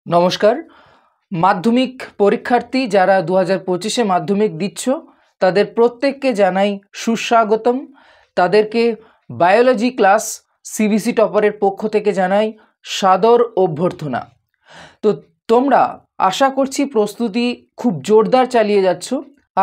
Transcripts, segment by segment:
নমস্কার। মাধ্যমিক পরীক্ষার্থী যারা 2025-এ মাধ্যমিক দিচ্ছ তাদের প্রত্যেককে জানাই সুস্বাগতম। তাদেরকে বায়োলজি ক্লাস সিবিসি টপারের পক্ষ থেকে জানাই সাদর অভ্যর্থনা। তো তোমরা আশা করছি প্রস্তুতি খুব জোরদার চালিয়ে যাচ্ছ।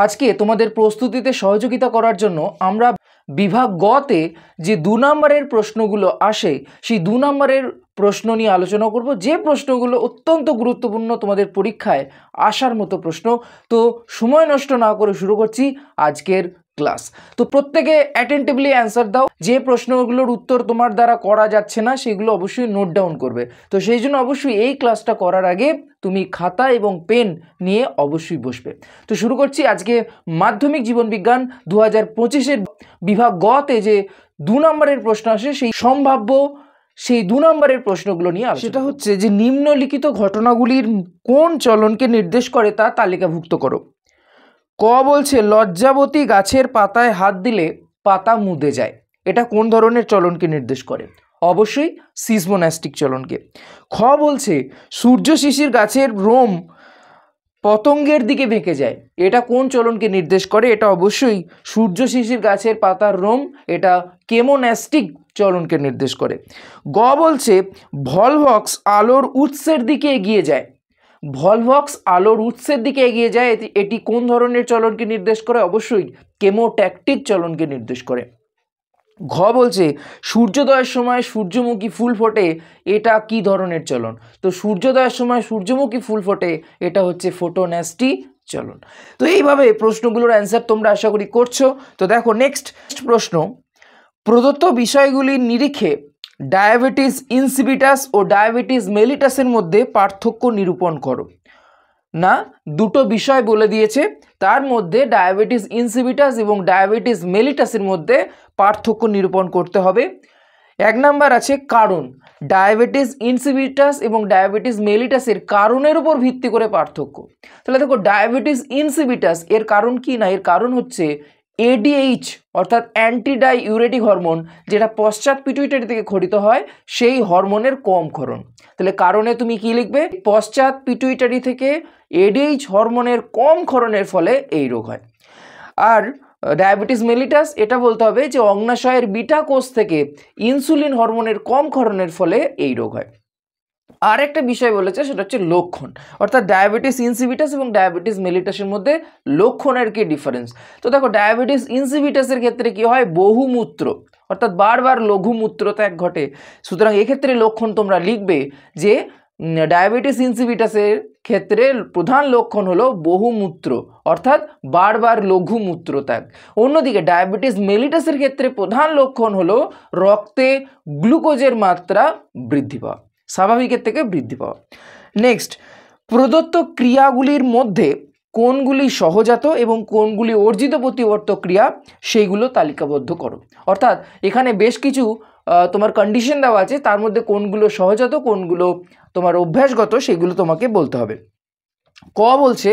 আজকে তোমাদের প্রস্তুতিতে সহযোগিতা করার জন্য আমরা বিভাগ গতে যে 2 নম্বরের প্রশ্নগুলো আসে সেই 2 নম্বরের প্রশ্ন নিয়ে আলোচনা করব, যে প্রশ্নগুলো অত্যন্ত গুরুত্বপূর্ণ তোমাদের পরীক্ষায় আসার মতো প্রশ্ন। তো সময় নষ্ট না করে শুরু করছি আজকের ক্লাস। তো প্রত্যেকে অ্যাটেন্টিভলি অ্যান্সার দাও। যে প্রশ্নগুলোর উত্তর তোমার দ্বারা করা যাচ্ছে না সেগুলো অবশ্যই নোট ডাউন করবে। তো সেই জন্য অবশ্যই এই ক্লাসটা করার আগে তুমি খাতা এবং পেন নিয়ে অবশ্যই বসবে। তো শুরু করছি আজকে মাধ্যমিক জীবন বিজ্ঞান 2025-এর বিভাগ গতে যে 2 নম্বরের প্রশ্ন আসে সেই 2 নম্বরের প্রশ্নগুলো নিয়ে সেটা হচ্ছে যে নিম্নলিখিত ঘটনাগুলির কোন চলনকে নির্দেশ করে তা তালিকাভুক্ত করো। ক বলছে লজ্জাবতী গাছের পাতায় হাত দিলে পাতা মুদে যায়, এটা কোন ধরনের চলনকে নির্দেশ করে? অবশ্যই সিসমোনাস্টিক চলনকে। খ বলছে সূর্য শিশির গাছের রোম পতঙ্গের দিকে বেঁকে যায়, এটা কোন চলনকে নির্দেশ করে? এটা অবশ্যই সূর্য শিশির গাছের পাতার রোম, এটা কেমোন্যাস্টিক চলনকে নির্দেশ করে। গ বলছে ভলভক্স আলোর উৎসের দিকে এগিয়ে যায়, ভলভক্স আলোর উৎসের দিকে এগিয়ে যায়, এটি কোন ধরনের চলনকে নির্দেশ করে? অবশ্যই কেমোট্যাকটিক চলনকে নির্দেশ করে। ঘ বলছে সূর্যোদয়ের সময় সূর্যমুখী ফুল ফোটে, এটা কি ধরনের চলন? তো সূর্যোদয়ের সময় সূর্যমুখী ফুল ফোটে, এটা হচ্ছে ফোটোন্যাস্টি চলন। তো এইভাবে প্রশ্নগুলোর অ্যান্সার তোমরা আশা করি করছো। তো দেখো নেক্সট প্রশ্ন, প্রদত্ত বিষয়গুলির নিরিখে ডায়াবেটিস ইনসিপিটাস ও ডায়াবেটিস মেলিটাসের মধ্যে পার্থক্য নিরূপণ করো। না, দুটো বিষয় বলে দিয়েছে, তার মধ্যে ডায়াবেটিস ইনসিপিটাস এবং ডায়াবেটিস মেলিটাসের মধ্যে পার্থক্য নিরূপণ করতে হবে। 1 নাম্বার আছে কারণ, ডায়াবেটিস ইনসিপিটাস এবং ডায়াবেটিস মেলিটাসের কারণের উপর ভিত্তি করে পার্থক্য। তাহলে দেখো ডায়াবেটিস ইনসিপিটাস এর কারণ কি না, এর কারণ হচ্ছে এডিএইচ অর্থাৎ অ্যান্টিডাইউরেটিক হরমোন, যেটা পশ্চাৎ পিটুইটারি থেকে খরিত হয়, সেই হরমোনের কম ক্ষরণ। তাহলে কারণে তুমি কি লিখবে? পশ্চাৎ পিটুইটারি থেকে এডিএইচ হরমোনের কম ক্ষরণের ফলে এই রোগ হয়। আর ডায়াবেটিস মেলিটাস এটা বলতে হবে যে অগ্নাশয়ের বিটা কোষ থেকে ইনসুলিন হরমোনের কম ক্ষরণের ফলে এই রোগ হয়। আর একটা বিষয় বলেছে সেটা হচ্ছে লক্ষণ, অর্থাৎ ডায়াবেটিস ইনসিপিটাস এবং ডায়াবেটিস মেলিটাসের মধ্যে লক্ষণের কি ডিফারেন্স। তো দেখো ডায়াবেটিস ইনসিপিটাসের ক্ষেত্রে কি হয়, বহুমূত্র অর্থাৎ বারবার লঘুমূত্র ত্যাগ ঘটে। সুতরাং এক্ষেত্রে লক্ষণ তোমরা লিখবে যে ডায়াবেটিস ইনসিপিটাসের ক্ষেত্রে প্রধান লক্ষণ হলো বহুমূত্র অর্থাৎ বারবার লঘুমূত্র ত্যাগ। অন্যদিকে ডায়াবেটিস মেলিটাসের ক্ষেত্রে প্রধান লক্ষণ হলো রক্তে গ্লুকোজের মাত্রা বৃদ্ধি পাওয়া, স্বাভাবিকের থেকে বৃদ্ধি পাওয়া। নেক্সট, প্রদত্ত ক্রিয়াগুলির মধ্যে কোনগুলি সহজাত এবং কোনগুলি অর্জিত প্রতিবর্ত ক্রিয়া সেইগুলো তালিকাবদ্ধ করো। অর্থাৎ এখানে বেশ কিছু তোমার কন্ডিশন দেওয়া আছে, তার মধ্যে কোনগুলো সহজাত কোনগুলো তোমার অভ্যাসগত সেগুলো তোমাকে বলতে হবে। ক বলছে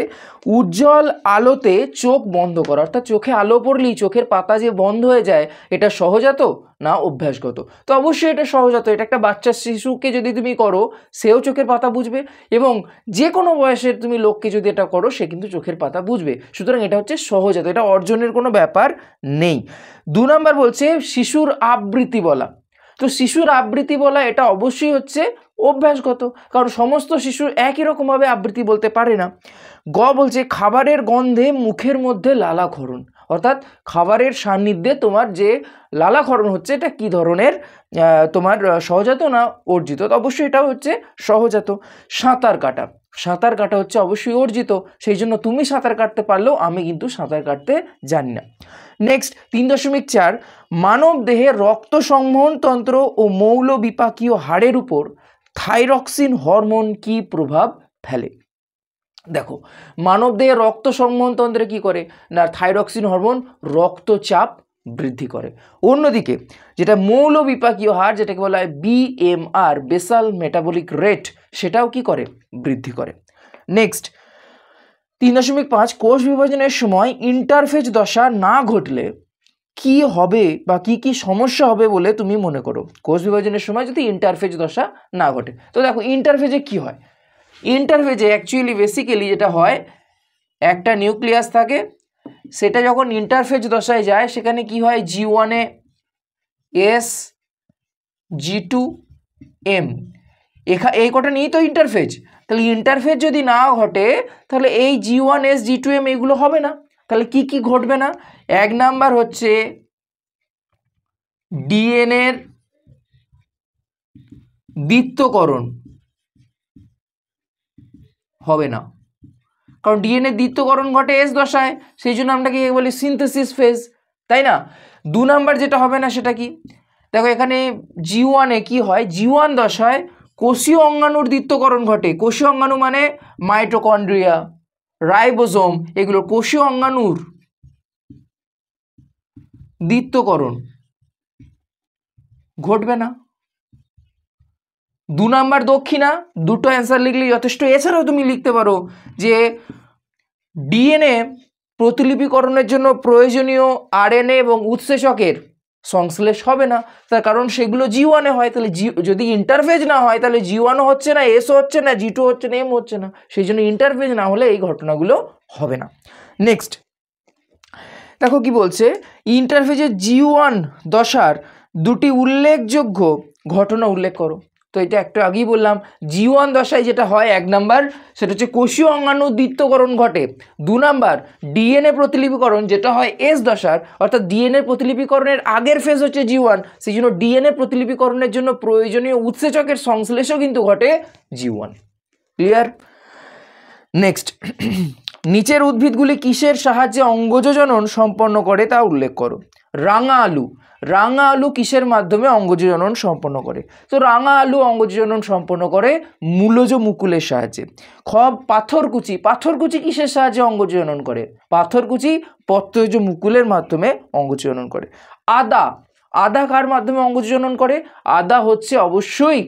উজ্জ্বল আলোতে চোখ বন্ধ করা, অর্থাৎ চোখে আলো পড়লেই চোখের পাতা যে বন্ধ হয়ে যায়, এটা সহজাত না অভ্যাসগত? তো অবশ্যই এটা সহজাত। এটা একটা বাচ্চা শিশুকে যদি তুমি করো সেও চোখের পাতা বুঝবে, এবং যে কোনো বয়সের তুমি লোককে যদি এটা করো সে কিন্তু চোখের পাতা বুঝবে। সুতরাং এটা হচ্ছে সহজাত, এটা অর্জনের কোনো ব্যাপার নেই। 2 নাম্বার বলছে শিশুর আবৃত্তি বলা। তো শিশুর আবৃত্তি বলা এটা অবশ্যই হচ্ছে অভ্যাসগত, কারণ সমস্ত শিশু একই রকমভাবে আবৃত্তি বলতে পারে না। গ বলছে খাবারের গন্ধে মুখের মধ্যে লালাক্ষরণ, অর্থাৎ খাবারের সান্নিধ্যে তোমার যে লালাক্ষরণ হচ্ছে এটা কি ধরনের, তোমার সহজাত না অর্জিত? অবশ্যই এটা হচ্ছে সহজাত। সাঁতার কাটা, সাঁতার কাটা হচ্ছে অবশ্যই অর্জিত, সেই জন্য তুমি সাঁতার কাটতে পারলেও আমি কিন্তু সাঁতার কাটতে জানি না। নেক্সট 3.4 মানব দেহে রক্ত সংবহনতন্ত্র ও মৌল বিপাকীয় হাড়ের উপর থাইরক্সিন হরমোন কি প্রভাব ফেলে? দেখো মানব দেহে রক্ত সংবহনতন্ত্রে কি করে না, থাইরক্সিন হরমোন রক্তচাপ বৃদ্ধি করে। অন্যদিকে যেটা মৌল বিপাকীয় হার, যেটাকে বলা হয় বিএমআর বেসাল মেটাবলিক রেট, সেটাও কি করে, বৃদ্ধি করে। নেক্সট 3.5 কোষ বিভাজনের সময় ইন্টারফেজ দশা না ঘটলে কি হবে বা কি কি সমস্যা হবে বলে তুমি মনে করো? কোষ বিভাজনের সময় যদি ইন্টারফেজ দশা না ঘটে, তো দেখো ইন্টারফেজে কি হয়, ইন্টারফেজে অ্যাকচুয়ালি বেসিক্যালি যেটা হয়, একটা নিউক্লিয়াস থাকে, সেটা যখন ইন্টারফেজ দশায় যায় সেখানে কি হয়, G1 S G2M এই কটা নিয়েই তো ইন্টারফেজ। তাহলে ইন্টারফেজ যদি না ঘটে তাহলে এই G1 S G2M এইগুলো হবে না। তাহলে কি কি ঘটবে না? এক নাম্বার হচ্ছে ডিএনএর দ্বিত্বকরণ হবে না, কারণ ডিএনএ দ্বিত্বকরণ ঘটে এস দশায়, সেই জন্য আমরা কি বলি সিনথেসিস ফেজ, তাই না? 2 নাম্বার যেটা হবে না সেটা কি, দেখো এখানে G1 কি হয়, G1 দশায় কোষীয় অঙ্গাণুর দ্বিত্বকরণ ঘটে। কোষীয় অঙ্গাণু মানে মাইটোকন্ড্রিয়া, রাইবোজোম, এগুলো কোষীয় অঙ্গাণুর দ্বিত্বকরণ ঘটবে না। 2 নাম্বার দক্ষিণা, দুটো অ্যান্সার লিখলেই যথেষ্ট। এছাড়াও তুমি লিখতে পারো যে ডিএনএ প্রতিলিপিকরণের জন্য প্রয়োজনীয় আরএনএ এবং উৎসেচকের সংশ্লেষ হবে না, তার কারণ সেগুলো G1 হয়। তাহলে যদি ইন্টারফেজ না হয় তাহলে G1 হচ্ছে না, এসও হচ্ছে না, G2 হচ্ছে না, এম হচ্ছে না, সেই জন্য ইন্টারফেজ না হলে এই ঘটনাগুলো হবে না। নেক্সট দেখো কি বলছে, ইন্টারফেজের G1 দশার দুটি উল্লেখযোগ্য ঘটনা উল্লেখ করো। তো এটা একটু আগেই বললাম, G1 দশায় যেটা হয় 1 নাম্বার সেটা হচ্ছে কোষীয় অঙ্গাণুর দ্বিত্বকরণ ঘটে। 2 নাম্বার ডিএনএ প্রতিলিপিকরণ যেটা হয় এস দশার, অর্থাৎ ডিএনএ প্রতিলিপিকরণের আগের ফেজ হচ্ছে G1, সেই জন্য ডিএনএ প্রতিলিপিকরণের জন্য প্রয়োজনীয় উৎসেচকের সংশ্লেষও কিন্তু ঘটে G1। ক্লিয়ার? নেক্সট, নিচের উদ্ভিদগুলি কিসের সাহায্যে অঙ্গজনন সম্পন্ন করে তা উল্লেখ করো। রাঙা আলু, রাঙা আলু কিসের মাধ্যমে অঙ্গজনন সম্পন্ন করে? তো রাঙা আলু অঙ্গজনন সম্পন্ন করে মূলজ মুকুলের সাহায্যে। পাথরকুচি, পাথরকুচি কিসের সাহায্যে অঙ্গজনন করে? পাথরকুচি পত্রজ মুকুলের মাধ্যমে অঙ্গজনন করে। আদা, আদা কার মাধ্যমে অঙ্গজনন করে? আদা হচ্ছে অবশ্যই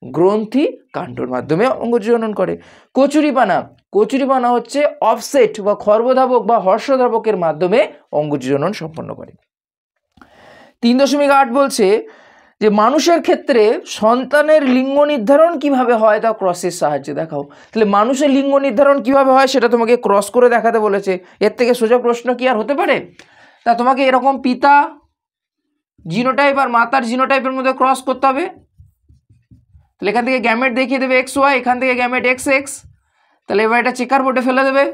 গ্রন্থি কাণ্ডর মাধ্যমে অঙ্গজনন করে। কচুরিপানা, কচুরিপানা হচ্ছে অফসেট বা খর্বধাবক বা হর্ষধাবকের মাধ্যমে অঙ্গজনন সম্পন্ন করে। 3.8 বলছে যে মানুষের ক্ষেত্রে সন্তানের লিঙ্গ নির্ধারণ কিভাবে হয় তা ক্রসের সাহায্যে দেখাও। তাহলে মানুষের লিঙ্গ নির্ধারণ কিভাবে হয় সেটা তোমাকে ক্রস করে দেখাতে বলেছে। এর থেকে সোজা প্রশ্ন কি আর হতে পারে? তা তোমাকে এরকম পিতা জিনোটাইপ আর মাতার জিনোটাইপের মধ্যে ক্রস করতে হবে। তাহলে এখান থেকে গ্যামেট দেখিয়ে দেবে XY, এখান থেকে গ্যামেট XX। তাহলে এবার এটা চেকার বোর্ডে ফেলে দেবে।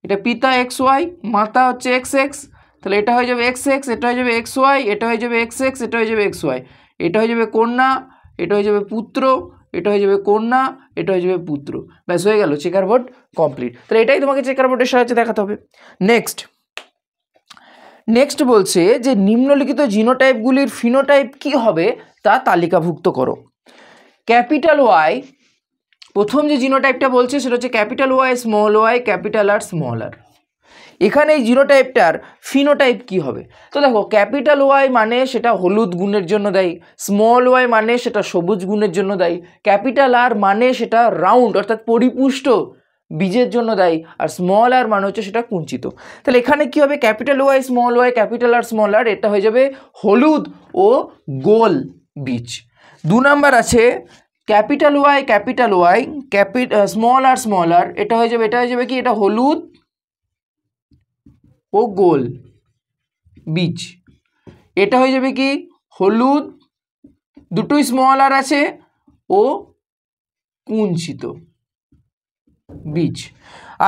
এটা পিতা XY, মাতা হচ্ছে XX, তাহলে এটা হয়ে যাবে XX, এটা হয়ে যাবে XY, এটা হয়ে যাবে XX, এটা হয়ে যাবে XY, এটা হয়ে যাবে কন্যা, এটা হয়ে যাবে পুত্র, এটা হয়ে যাবে কন্যা, এটা হয়ে যাবে পুত্র। ব্যাস হয়ে গেল, চেকার বোর্ড কমপ্লিট। তাহলে এটাই তোমাকে চেকার বোর্ডের সাহায্যে দেখাতে হবে। নেক্সট বলছে যে নিম্নলিখিত জিনোটাইপগুলির ফিনোটাইপ কি হবে তা তালিকাভুক্ত করো। ক্যাপিটাল ওয়াই, প্রথম যে জিনোটাইপটা বলছে সেটা হচ্ছে capital Y small Y capital R small R. এখানে এই জিনোটাইপটার ফিনোটাইপ কি হবে? তো দেখো ক্যাপিটাল ওয়াই মানে সেটা হলুদ গুণের জন্য দায়ী, স্মল ওয়াই মানে সেটা সবুজ গুণের জন্য দায়ী, ক্যাপিটাল আর মানে সেটা রাউন্ড অর্থাৎ পরিপুষ্ট বীজের জন্য দায়ী, আর স্মল আর মানে হচ্ছে সেটা কুঞ্চিত। তাহলে এখানে কি হবে? Capital Y small Y capital R small R, এটা হয়ে যাবে হলুদ ও গোল বীজ। 2 নাম্বার আছে ক্যাপিটাল ওয়াই স্মল আর, এটা হয়ে যাবে কি? এটা হলুদ ও গোল বীজ। এটা হয়ে যাবে কি? হলুদ, দুটোই স্মল আর আছে, ও কুঞ্চিত বীজ।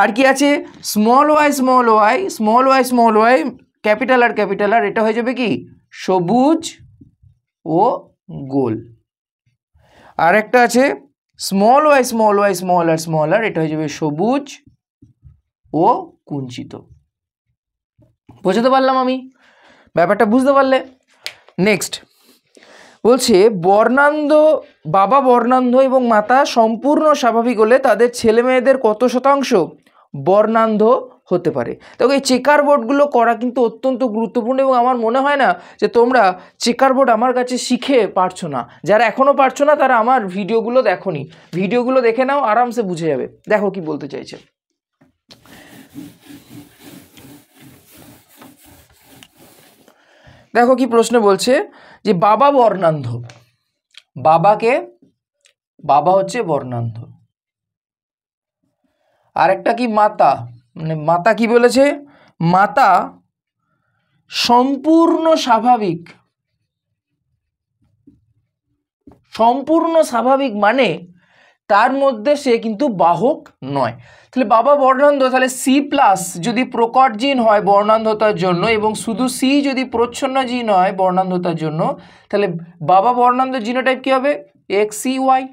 আর কি আছে? স্মল ওয়াই ক্যাপিটাল আর, এটা হয়ে যাবে কি? সবুজ ও গোল। আর একটা আছে স্মল ওয়াই, এটা হয়ে যাবে সবুজ ও কুঞ্চিত। বোঝাতে পারলাম আমি? ব্যাপারটা বুঝতে পারলে? নেক্সট বলছে বাবা বর্ণান্ধ এবং মাতা সম্পূর্ণ স্বাভাবিক হলে তাদের ছেলে মেয়েদের কত শতাংশ বর্ণান্ধ হতে পারে? তো এই চেকার বোর্ডগুলো করা কিন্তু অত্যন্ত গুরুত্বপূর্ণ, এবং আমার মনে হয় না যে তোমরা চেকার বোর্ড আমার কাছে শিখে পারছো না। যারা এখনও পারছো না তারা আমার ভিডিওগুলো দেখোনি, ভিডিওগুলো দেখে নাও, আরামসে বুঝে যাবে। দেখো কি বলতে চাইছে। দেখো কি প্রশ্ন বলছে যে বাবা বর্ণান্ধ, বাবা হচ্ছে বর্ণান্ধ। আর একটা কি মাতা, মানে মাতা কি বলেছে, মাতা সম্পূর্ণ স্বাভাবিক। সম্পূর্ণ স্বাভাবিক মানে তার মধ্যে সে কিন্তু বাহক নয়। তাহলে বাবা বর্ণান্ধ, তাহলে সি প্লাস যদি প্রকট জিন হয় বর্ণান্ধতার জন্য এবং শুধু সি যদি প্রচ্ছন্ন জিন হয় বর্ণান্ধতার জন্য, তাহলে বাবা বর্ণান্ধ জিনোটাইপ কি হবে, XCY,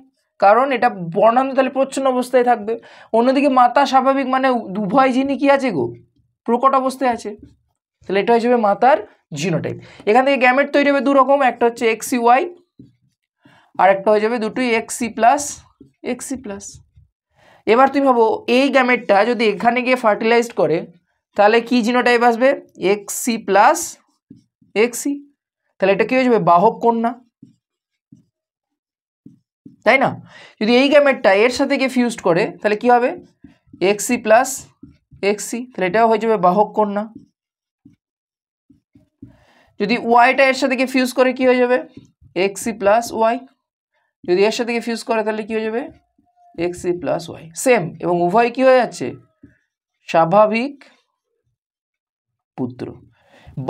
কারণ এটা বর্ণান্ধ তাহলে প্রচ্ছন্ন অবস্থায় থাকবে। অন্যদিকে মাতা স্বাভাবিক মানে উভয় জিনই কি আছে গো, প্রকট অবস্থায় আছে, তাহলে এটা হয়ে যাবে মাতার জিনোটাইপ। এখান থেকে গ্যামেট তৈরি হবে দু রকম, একটা হচ্ছে XCY আর একটা হয়ে যাবে দুটোই XC+। এবার তুমি ভাবো এই গ্যামেটটা যদি এখানে গিয়ে ফার্টিলাইজড করে তাহলে কি জিনোটাইপ আসবে, XC+XC, তাহলে এটা কি হয়ে যাবে, বাহক কন্যা, তাই না? যদি এই গ্যামেটটা এর সাথে গিয়ে ফিউজড করে তাহলে কি হবে, XC+XC, তাহলে এটাও হয়ে যাবে বাহক কন্যা। যদি ওয়াইটা এর সাথে গিয়ে ফিউজ করে কি হয়ে যাবে, XC+Y, যদি এর সাথে গিয়ে ফিউজ করে তাহলে কি হয়ে যাবে, XC+Y, সেম, এবং উভয় কি হয়ে যাচ্ছে, স্বাভাবিক পুত্র।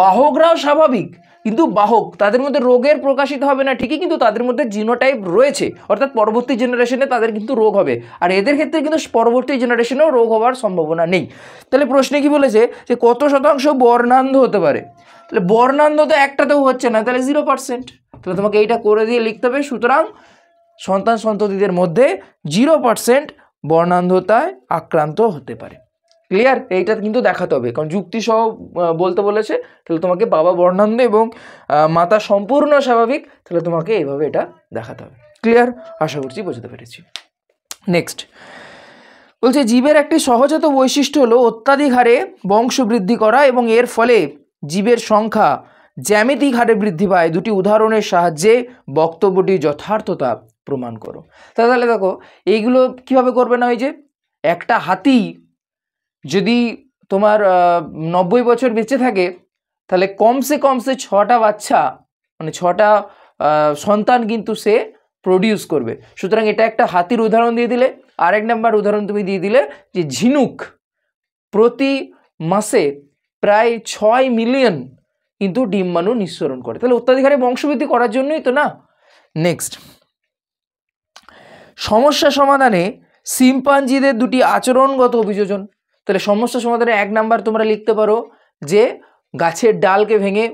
বাহকরাও স্বাভাবিক, কিন্তু বাহক তাদের মধ্যে রোগের প্রকাশিত হবে না ঠিকই, কিন্তু তাদের মধ্যে জিনোটাইপ রয়েছে, অর্থাৎ পরবর্তী জেনারেশনে তাদের কিন্তু রোগ হবে, আর এদের ক্ষেত্রে কিন্তু পরবর্তী জেনারেশনেও রোগ হওয়ার সম্ভাবনা নেই। তাহলে প্রশ্নে কি বলেছে যে কত শতাংশ বর্ণান্ধ হতে পারে, তাহলে বর্ণান্ধ তো একটাতেও হচ্ছে না, তাহলে 0%, তাহলে তোমাকে এইটা করে দিয়ে লিখতে হবে। সুতরাং সন্তান সন্ততিদের মধ্যে 0% বর্ণান্ধতায় আক্রান্ত হতে পারে। ক্লিয়ার? এইটা কিন্তু দেখাতে হবে, কারণ যুক্তি সহ বলতে বলেছে, তাহলে তোমাকে বাবা বর্ণান্ধ এবং মাতা সম্পূর্ণ স্বাভাবিক, তাহলে তোমাকে এইভাবে এটা দেখাতে হবে। ক্লিয়ার? আশা করছি বুঝতে পেরেছি। নেক্সট বলছে জীবের একটি সহজাত বৈশিষ্ট্য হলো অত্যাধিক হারে বংশবৃদ্ধি করা এবং এর ফলে জীবের সংখ্যা জ্যামিতিক হারে বৃদ্ধি পায়। দুটি উদাহরণের সাহায্যে বক্তব্যটি যথার্থতা প্রমাণ করো। তাহলে দেখো এইগুলো কিভাবে করবে না, ওই যে একটা হাতি যদি তোমার 90 বছর বেঁচে থাকে তাহলে কমসে 6টা বাচ্চা, মানে 6টা সন্তান কিন্তু সে প্রডিউস করবে। সুতরাং এটা একটা হাতির উদাহরণ দিয়ে দিলে। আরেক নাম্বার উদাহরণ তুমি দিয়ে দিলে যে ঝিনুক প্রতি মাসে প্রায় 6 মিলিয়ন কিন্তু ডিম্বাণু নিঃসরণ করে, তাহলে অত্যাধিক হারে বংশবৃদ্ধি করার জন্যই তো না। নেক্সট সমস্যা সমাধানে শিম্পাঞ্জিদের দুটি আচরণগত অভিযোজন। তাহলে সমস্যা সমাধানে 1 নাম্বার তোমরা লিখতে পারো যে গাছের ডালকে ভেঙে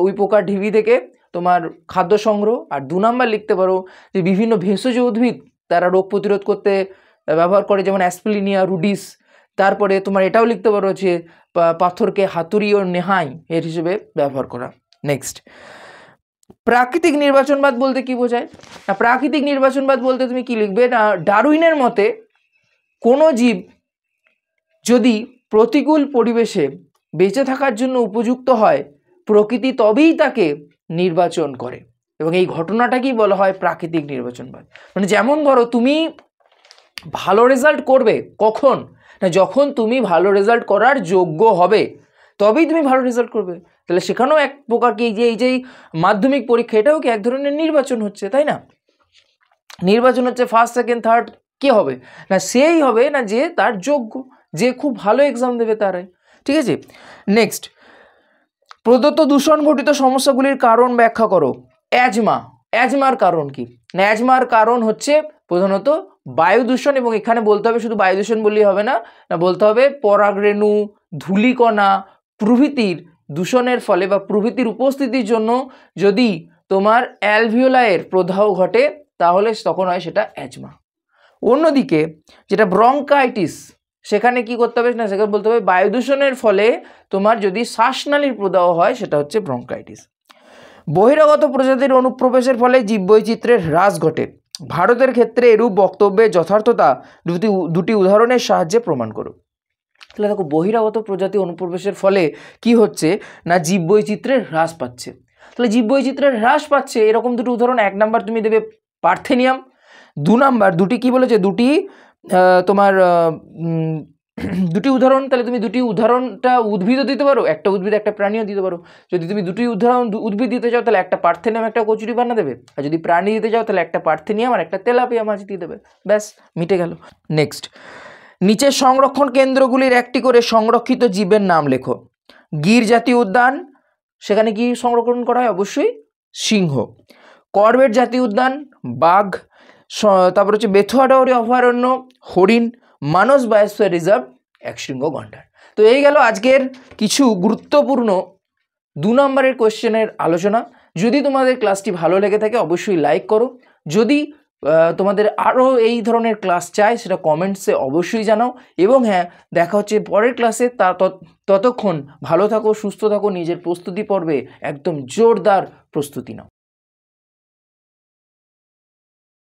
উই পোকার ঢিবি থেকে তোমার খাদ্য সংগ্রহ, আর 2 নাম্বার লিখতে পারো যে বিভিন্ন ভেষজ উদ্ভিদ তারা রোগ প্রতিরোধ করতে ব্যবহার করে, যেমন অ্যাসপ্লিনিয়া রুডিস। তারপরে তোমার এটাও লিখতে পারো যে পাথরকে হাতুড়ি ও নেহাই এর হিসেবে ব্যবহার করা। নেক্সট প্রাকৃতিক নির্বাচনবাদ বলতে কি বোঝায় না, প্রাকৃতিক নির্বাচনবাদ বলতে তুমি কি লিখবে না, ডারউইনের মতে কোনো জীব যদি প্রতিকূল পরিবেশে বেঁচে থাকার জন্য উপযুক্ত হয় প্রকৃতি তবেই তাকে নির্বাচন করে, এবং এই ঘটনাটাকেই বলা হয় প্রাকৃতিক নির্বাচনবাদ। মানে যেমন ধরো তুমি ভালো রেজাল্ট করবে কখন না, যখন তুমি ভালো রেজাল্ট করার যোগ্য হবে তবেই তুমি ভালো রেজাল্ট করবে। তাহলে সেখানেও এক প্রকার কি এই যে মাধ্যমিক পরীক্ষা, এটাও কি এক ধরনের নির্বাচন হচ্ছে, তাই না? নির্বাচন হচ্ছে ফার্স্ট সেকেন্ড থার্ড, কে হবে না, সেই হবে না যে তার যোগ্য, যে খুব ভালো এক্সাম দেবে তারাই। ঠিক আছে। নেক্সট প্রদত্ত দূষণ ঘটিত সমস্যাগুলির কারণ ব্যাখ্যা করো। অ্যাজমার কারণ কি না, অ্যাজমার কারণ হচ্ছে প্রধানত বায়ু দূষণ, এবং এখানে বলতে হবে শুধু বায়ু দূষণ বললেই হবে না, বলতে হবে পরাগরেণু, ধূলিকণা প্রভৃতির দূষণের ফলে বা প্রভৃতির উপস্থিতির জন্য যদি তোমার অ্যালভিওলাইয়ের প্রদাহ ঘটে তাহলে তখন হয় সেটা অ্যাজমা। অন্যদিকে যেটা ব্রঙ্কাইটিস, সেখানে কি করতে হবে না, সেখানে বলতে হবে বায়ু দূষণের ফলে তোমার যদি শ্বাসনালীর প্রদাহ হয় সেটা হচ্ছে ব্রঙ্কাইটিস। বহিরাগত প্রজাতির অনুপ্রবেশের ফলে জীববৈচিত্র্যের হ্রাস ঘটে। ভারতের ক্ষেত্রে এরূপ বক্তব্যের যথার্থতা দুটি উদাহরণের সাহায্যে প্রমাণ করো। তাহলে দেখো বহিরাগত প্রজাতি অনুপ্রবেশের ফলে কি হচ্ছে না, জীববৈচিত্র্যের হ্রাস পাচ্ছে। তাহলে জীববৈচিত্র্যের হ্রাস পাচ্ছে এরকম দুটি উদাহরণ 1 নাম্বার তুমি দেবে পার্থেনিয়াম, 2 নাম্বার দুটি কি বলেছে, দুটি তোমার দুটি উদাহরণ, তাহলে তুমি দুটি উদাহরণটা উদ্ভিদও দিতে পারো, একটা উদ্ভিদ একটা প্রাণীও দিতে পারো। যদি তুমি দুটি উদাহরণ উদ্ভিদ দিতে চাও তাহলে একটা পার্থেনিয়াম একটা কচুরিপানা দেবে, আর যদি প্রাণী দিতে চাও তাহলে একটা পার্থেনিয়াম আর একটা তেলাপিয়া মাছ দিয়ে দেবে, ব্যাস মিটে গেল। নেক্সট, নিচের সংরক্ষণ কেন্দ্রগুলির একটি করে সংরক্ষিত জীবের নাম লেখো। গির জাতীয় উদ্যান, সেখানে কি সংরক্ষণ করা হয়? অবশ্যই সিংহ। করবেট জাতীয় উদ্যান, বাঘ। তারপর হচ্ছে বেথুয়াডাউরি অভয়ারণ্য, হরিণ। মানস বায়োস্ফিয়ার রিজার্ভ, একশৃঙ্গ গন্ডার। তো এই গেল আজকের কিছু গুরুত্বপূর্ণ 2 নম্বরের কোয়েশ্চেনের আলোচনা। যদি তোমাদের ক্লাসটি ভালো লেগে থাকে অবশ্যই লাইক করো। যদি তোমাদের আরও এই ধরনের ক্লাস চাই সেটা কমেন্টসে অবশ্যই জানাও। এবং হ্যাঁ, দেখা হচ্ছে পরের ক্লাসে। ততক্ষণ ভালো থাকো, সুস্থ থাকো, নিজের প্রস্তুতি পর্বে একদম জোরদার প্রস্তুতি নাও।